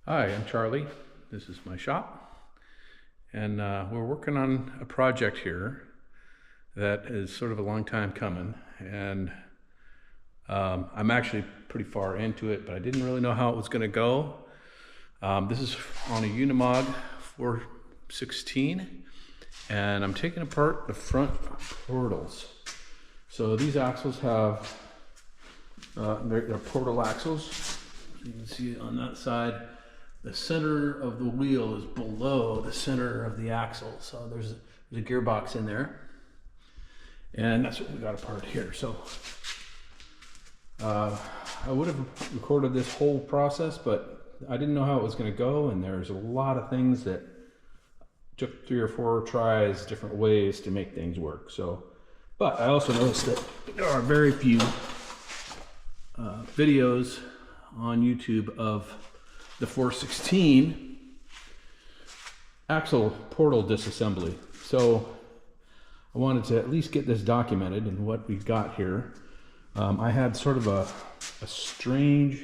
Hi, I'm Charlie. This is my shop, and we're working on a project here that is sort of a long time coming, and I'm actually pretty far into it, but I didn't really know how it was going to go. This is on a Unimog 416, and I'm taking apart the front portals. So these axles have, they're portal axles. You can see on that side, the center of the wheel is below the center of the axle. So there's a gearbox in there. And that's what we got apart here. So I would have recorded this whole process, but I didn't know how it was going to go. And there's a lot of things that took 3 or 4 tries, different ways to make things work. So, but I also noticed that there are very few videos on YouTube of the 416 axle portal disassembly. So I wanted to at least get this documented and what we've got here. I had sort of a strange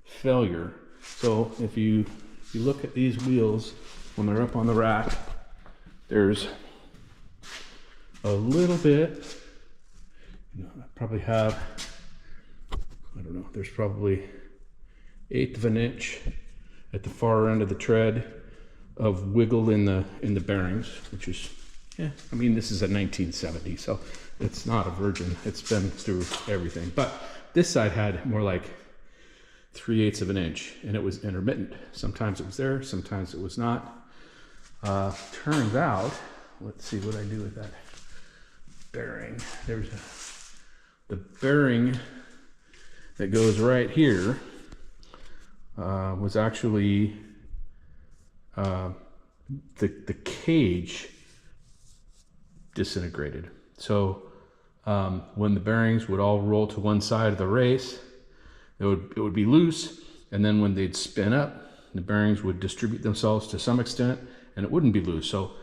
failure. So if you look at these wheels when they're up on the rack, there's a little bit, I probably have, I don't know, there's probably 1/8 of an inch at the far end of the tread of wiggle in the bearings, which is, yeah, I mean, this is a 1970, so it's not a virgin. It's been through everything. But this side had more like 3/8 of an inch, and it was intermittent. Sometimes it was there, sometimes it was not. Turns out, let's see what I do with that bearing. There's the bearing that goes right here. Was actually the cage disintegrated. So when the bearings would all roll to one side of the race, it would be loose, and then when they'd spin up, the bearings would distribute themselves to some extent, and it wouldn't be loose. So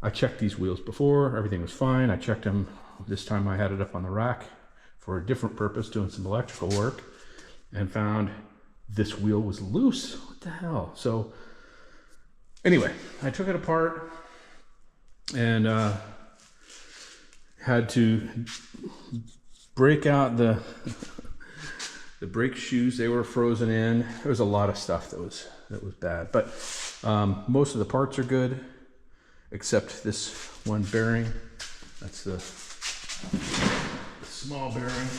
I checked these wheels before, everything was fine. I checked them this time. I had it up on the rack for a different purpose, doing some electrical work, and found this wheel was loose. What the hell? So anyway, I took it apart and had to break out the brake shoes. They were frozen in. There was a lot of stuff that was bad, but most of the parts are good except this one bearing. That's the small bearing.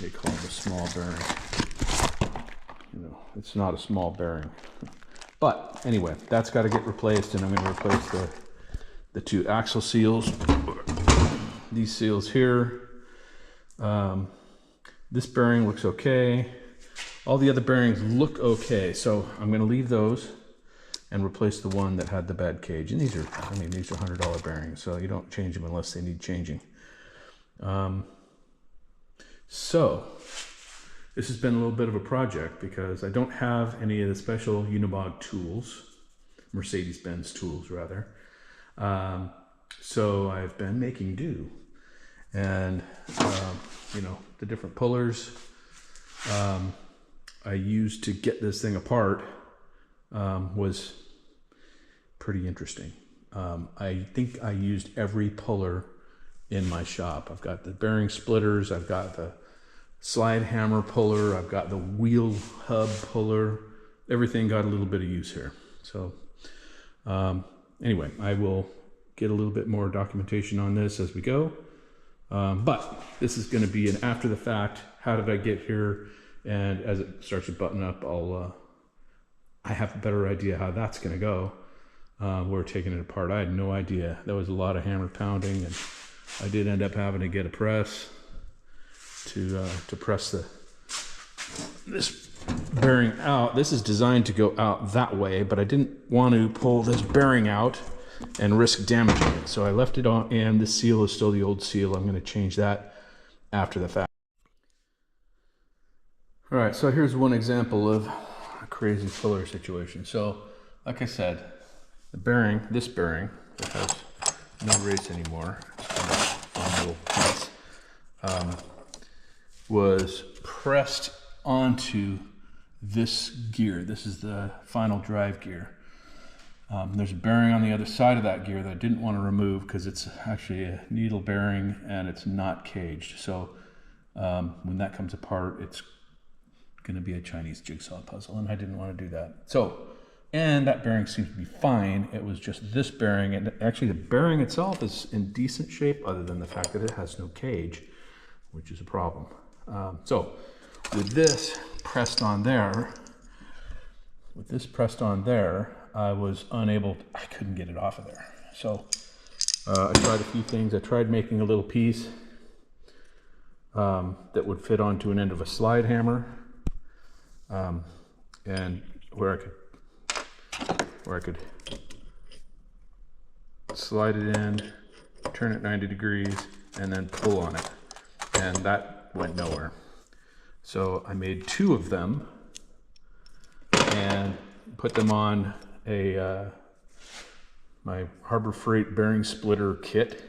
They call it a small bearing. You know, it's not a small bearing. But anyway, that's got to get replaced, and I'm going to replace the 2 axle seals. These seals here. This bearing looks okay. All the other bearings look okay, so I'm going to leave those and replace the one that had the bad cage. And these are, I mean, these are $100 bearings, so you don't change them unless they need changing. So this has been a little bit of a project because I don't have any of the special Unimog tools, Mercedes-Benz tools rather. So I've been making do, and you know, the different pullers I used to get this thing apart was pretty interesting. I think I used every puller in my shop. I've got the bearing splitters, I've got the slide hammer puller, I've got the wheel hub puller. Everything got a little bit of use here. So anyway, I will get a little bit more documentation on this as we go. But this is going to be an after the fact, how did I get here? And as it starts to button up, I have a better idea how that's going to go. We're taking it apart. I had no idea. There was a lot of hammer pounding, and I did end up having to get a press to press this bearing out. This is designed to go out that way, but I didn't want to pull this bearing out and risk damaging it. So I left it on, and the seal is still the old seal. I'm going to change that after the fact. All right, so here's one example of a crazy puller situation. So like I said, the bearing, this bearing that has no race anymore, it's kind of a fun little piece, was pressed onto this gear. This is the final drive gear. There's a bearing on the other side of that gear that I didn't want to remove because it's actually a needle bearing and it's not caged. So when that comes apart, it's going to be a Chinese jigsaw puzzle, and I didn't want to do that. So, and that bearing seems to be fine. It was just this bearing, and actually the bearing itself is in decent shape other than the fact that it has no cage, which is a problem. So with this pressed on there, I was unable, I couldn't get it off of there. So I tried a few things. I tried making a little piece that would fit onto an end of a slide hammer, and where I could slide it in, turn it 90 degrees, and then pull on it. And that went nowhere. So I made 2 of them and put them on my Harbor Freight bearing splitter kit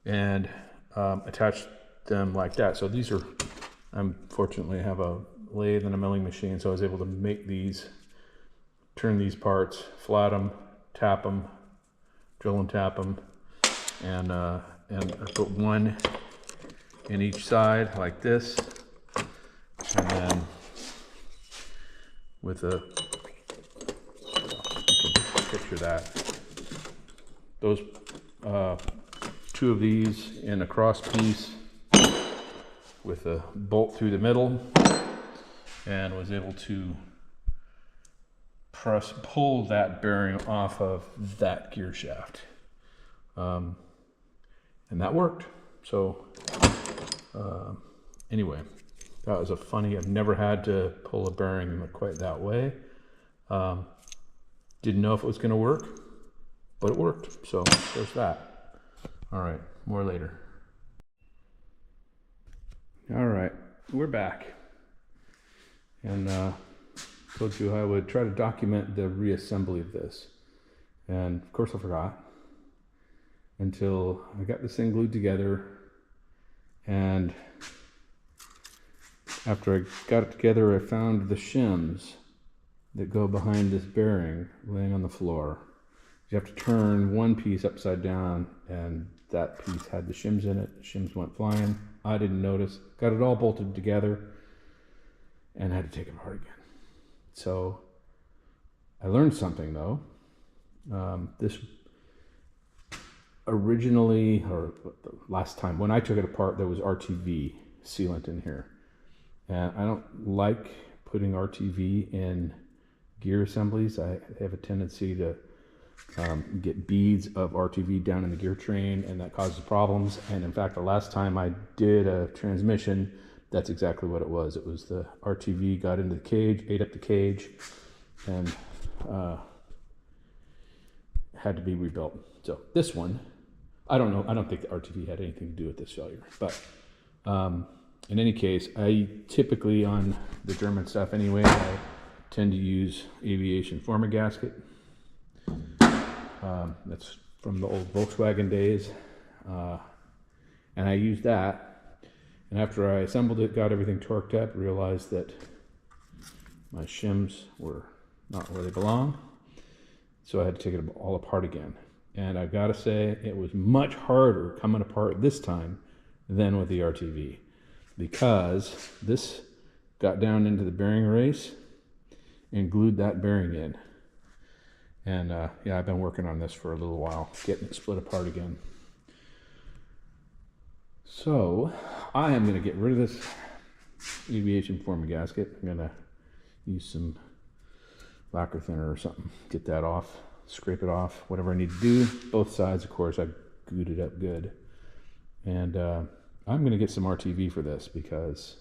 and attached them like that. So these are, unfortunately, I have a lathe and a milling machine, so I was able to make these, turn these parts, flat them, tap them, drill and tap them, and I put 1 in each side like this, and then with a, you can picture that, those 2 of these in a cross piece with a bolt through the middle, and was able to pull that bearing off of that gear shaft, and that worked. So anyway, that was a funny, I've never had to pull a bearing quite that way. Didn't know if it was going to work, but it worked. So there's that. All right, more later. All right, we're back. And told you I would try to document the reassembly of this. And of course I forgot until I got this thing glued together. And after I got it together, I found the shims that go behind this bearing laying on the floor. You have to turn one piece upside down, and that piece had the shims in it. The shims went flying. I didn't notice. Got it all bolted together and had to take it apart again. So I learned something though. This originally, or last time when I took it apart, there was RTV sealant in here. And I don't like putting RTV in gear assemblies. I have a tendency to get beads of RTV down in the gear train, and that causes problems. And in fact, the last time I did a transmission, that's exactly what it was. It was the RTV got into the cage, ate up the cage, and had to be rebuilt. So this one, I don't know. I don't think the RTV had anything to do with this failure. But in any case, I typically, on the German stuff anyway, I tend to use aviation former gasket. That's from the old Volkswagen days. And I used that. And after I assembled it, got everything torqued up, realized that my shims were not where they belong. So I had to take it all apart again. And I've got to say, it was much harder coming apart this time than with the RTV, because this got down into the bearing race and glued that bearing in. And yeah, I've been working on this for a little while, getting it split apart again. So I am going to get rid of this aviation former gasket. I'm going to use some lacquer thinner or something, get that off, scrape it off, whatever I need to do. Both sides, of course, I glued it up good. And I'm going to get some RTV for this, because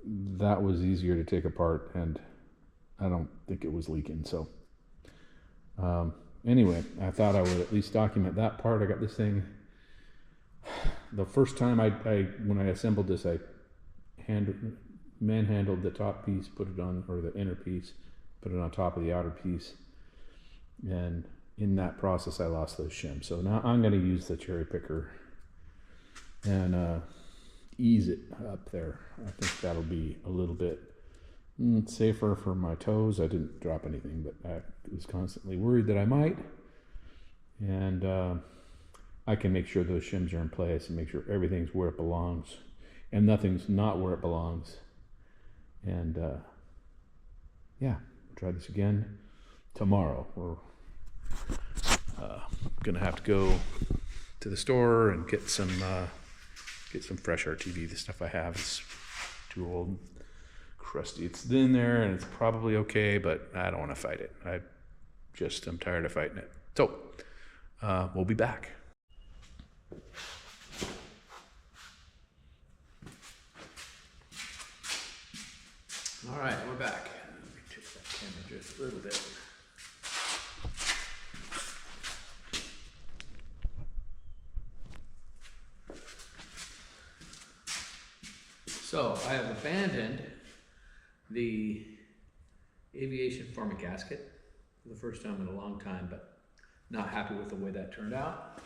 that was easier to take apart and I don't think it was leaking. So anyway, I thought I would at least document that part. I got this thing. The first time when I assembled this, I manhandled the top piece, put it on, or the inner piece, put it on top of the outer piece. And in that process, I lost those shims. So now I'm going to use the cherry picker and ease it up there. I think that'll be a little bit safer for my toes. I didn't drop anything, but I was constantly worried that I might. And I can make sure those shims are in place and make sure everything's where it belongs and nothing's not where it belongs. And yeah, try this again tomorrow. We're gonna have to go to the store and get some fresh RTV. The stuff I have is too old, crusty. It's in there and it's probably okay, but I don't want to fight it. I'm tired of fighting it. So we'll be back. All right, we're back. Let me take that camera just a little bit. So I have abandoned the aviation format gasket for the first time in a long time, but not happy with the way that turned out.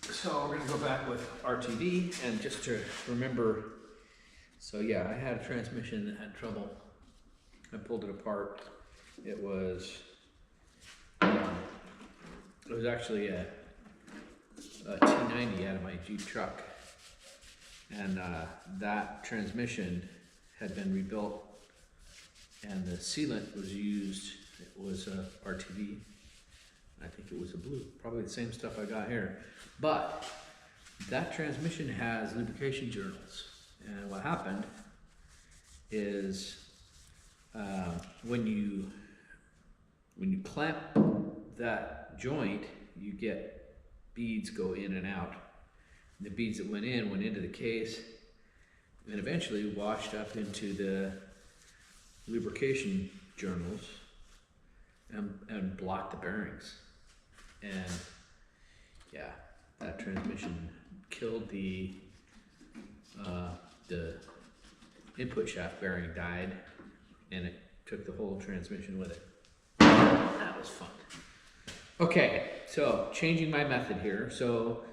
So we're gonna go back with RTV, and just to remember, so yeah, I had a transmission that had trouble. I pulled it apart. It was actually a T90 out of my Jeep truck. And that transmission had been rebuilt, and the sealant was used. It was RTV. I think it was a blue, probably the same stuff I got here. But that transmission has lubrication journals, and what happened is when you clamp that joint, you get beads go in and out. The beads that went into the case and eventually washed up into the lubrication journals and blocked the bearings. And yeah, that transmission killed the input shaft bearing died, and it took the whole transmission with it. That was fun. Okay, so changing my method here. So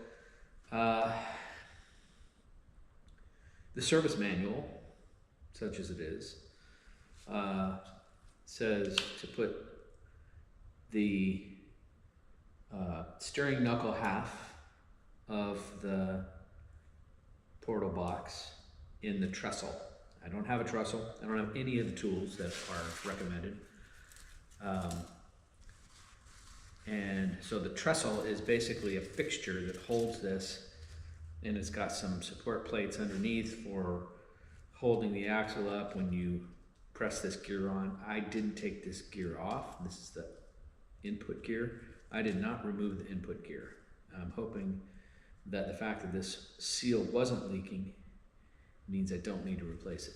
the service manual, such as it is, says to put the steering knuckle half of the portal box in the trestle. I don't have a trestle. I don't have any of the tools that are recommended. And so the trestle is basically a fixture that holds this, and it's got some support plates underneath for holding the axle up when you press this gear on. I didn't take this gear off. This is the input gear. I did not remove the input gear. I'm hoping that the fact that this seal wasn't leaking means I don't need to replace it.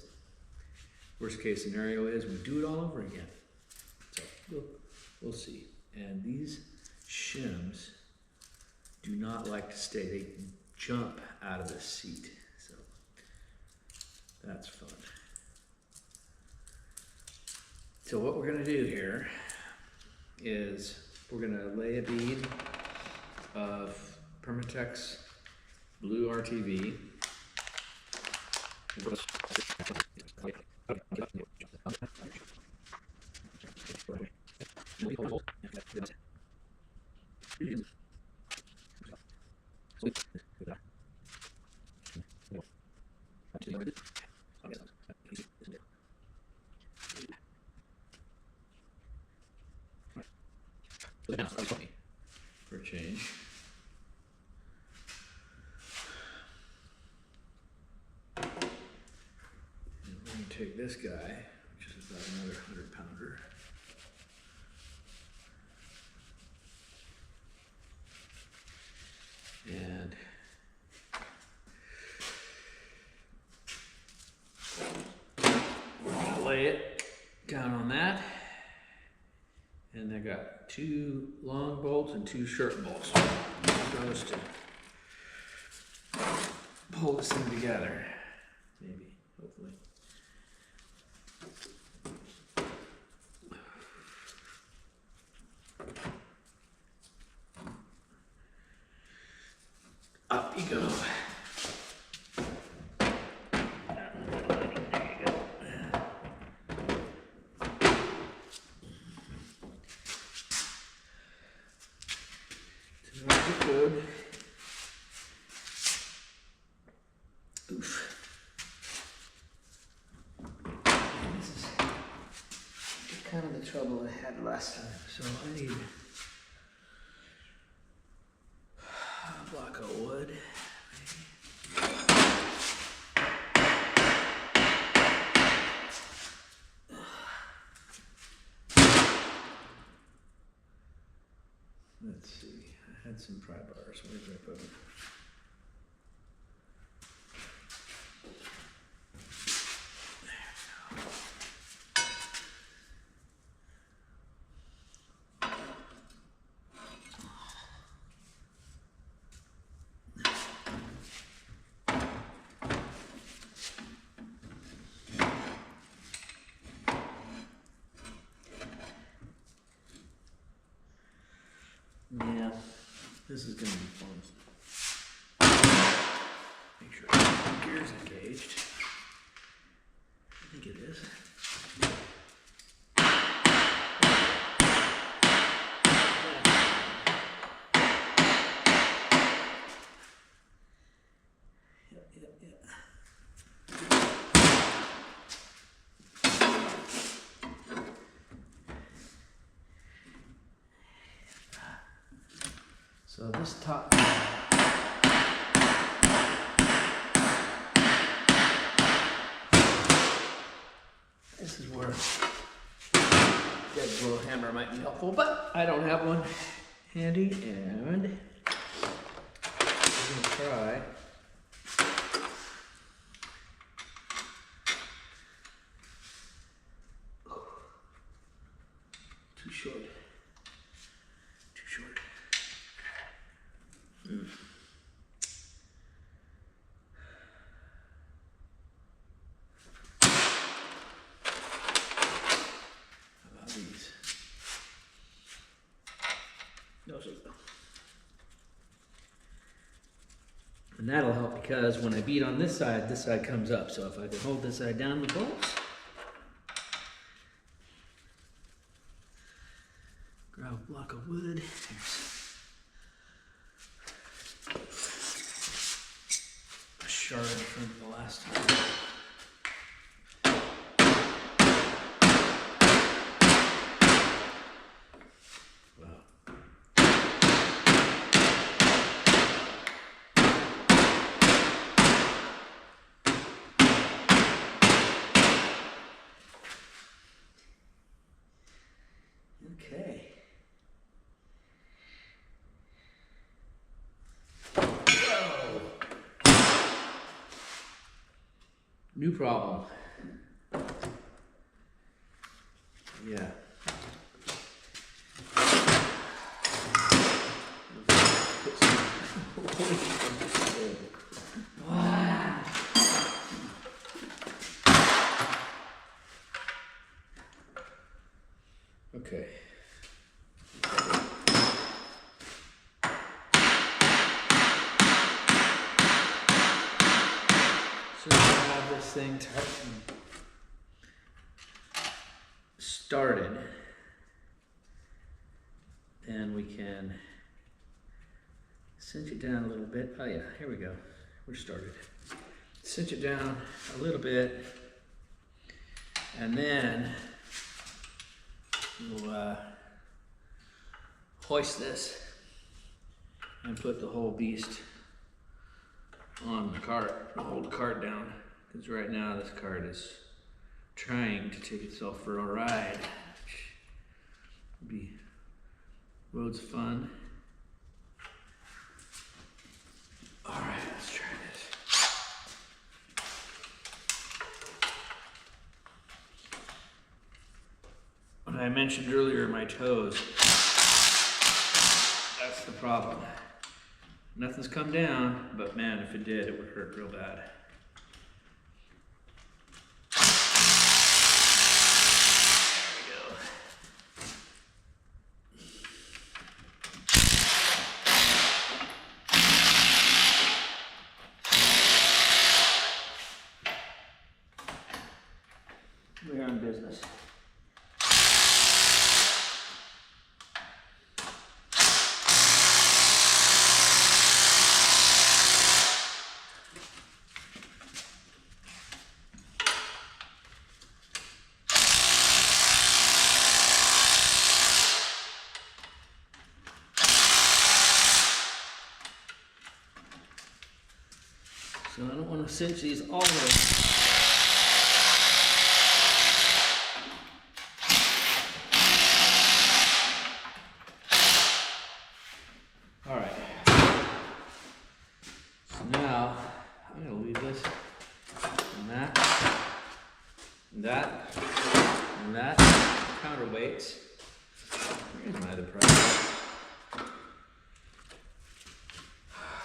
Worst case scenario is we do it all over again. So we'll see. And these shims do not like to stay. They jump out of the seat. So that's fun. So what we're gonna do here is we're gonna lay a bead of Permatex blue RTV. For a change. And we're going to take this guy, which is about another 100-pounder. And we're going to lay it down on that. And I got 2 long bolts and 2 short bolts. Those to pull this thing together. Maybe, hopefully. Up you go. There you go. kind of the trouble I had last time. So I need a block of wood. Let's see, I had some pry bars. Where did I put them? Yeah, this is going to be fun. Make sure the gear's engaged. I think it is. Yep. So this top, this is where dead blow hammer might be helpful, but I don't have one handy, and we're gonna try. Too short. And that'll help because when I beat on this side comes up. So if I can hold this side down with bolts, grab a block of wood. There's a shard from the last time. Okay. Whoa. New problem. Yeah. Okay. So we have this thing started, and we can cinch it down a little bit. Oh yeah, here we go. We're started. Cinch it down a little bit, and then we'll hoist this and put the whole beast on the cart, hold the cart down, because right now this cart is trying to take itself for a ride, which will be loads of fun. All right, let's try this. When I mentioned earlier my toes, that's the problem. Nothing's come down, but man, if it did, it would hurt real bad. There we go. We're on business. want to cinch these all the way. All right. So now I'm going to leave this and that, and that, and that. Counterweights. Here's my other project.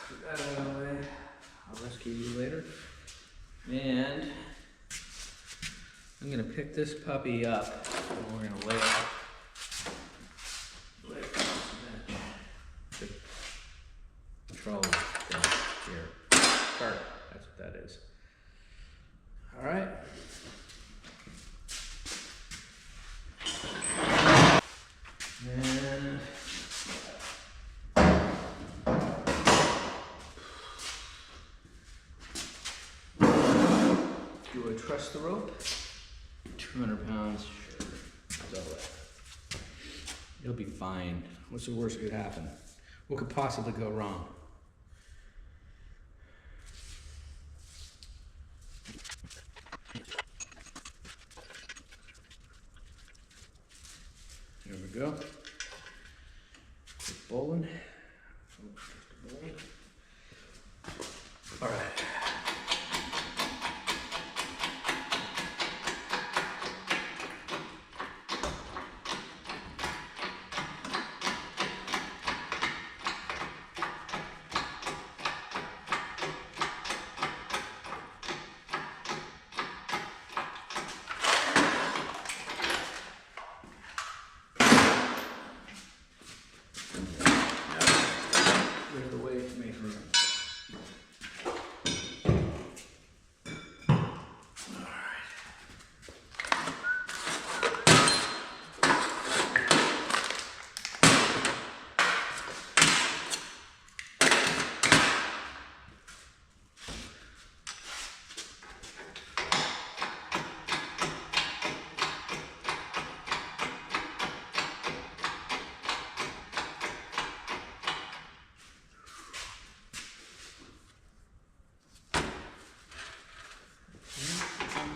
Put that out of the way. I'll rescue you later. And I'm going to pick this puppy up and we're going to lay it across the bench. The trolley thing here. Cart, that's what that is. All right. And do I trust the rope? 200 pounds, sure. How's all that? It'll be fine. What's the worst that could happen? What could possibly go wrong? There we go. Keep bowling. All right. Clear the way to make room.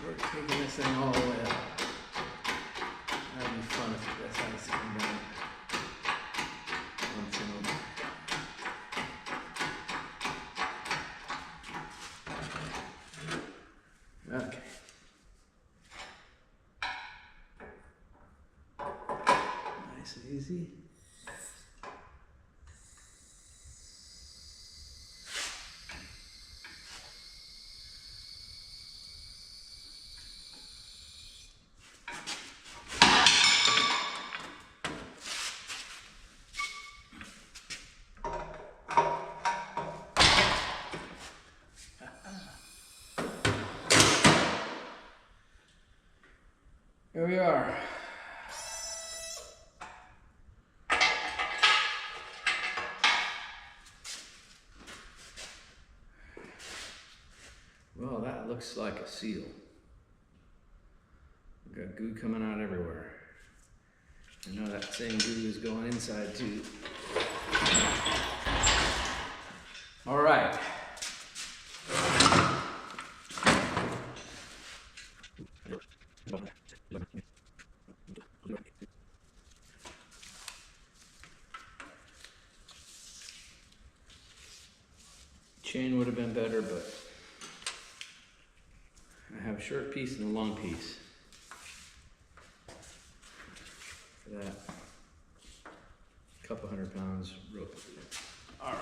We're taking this thing all the way up. That'd be fun if that's how it's come down. Once and over. Okay. Nice and easy. Here we are. Well, that looks like a seal. We've got goo coming out everywhere. I know that same goo is going inside too. All right. Chain would have been better, but I have a short piece and a long piece for that. A couple 100 pounds rope. All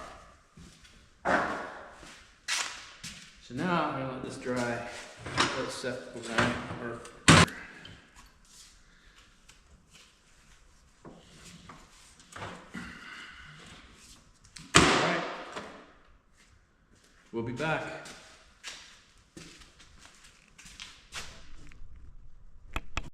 right. So now I'm gonna let this dry. Let's set the line. All right. We'll be back.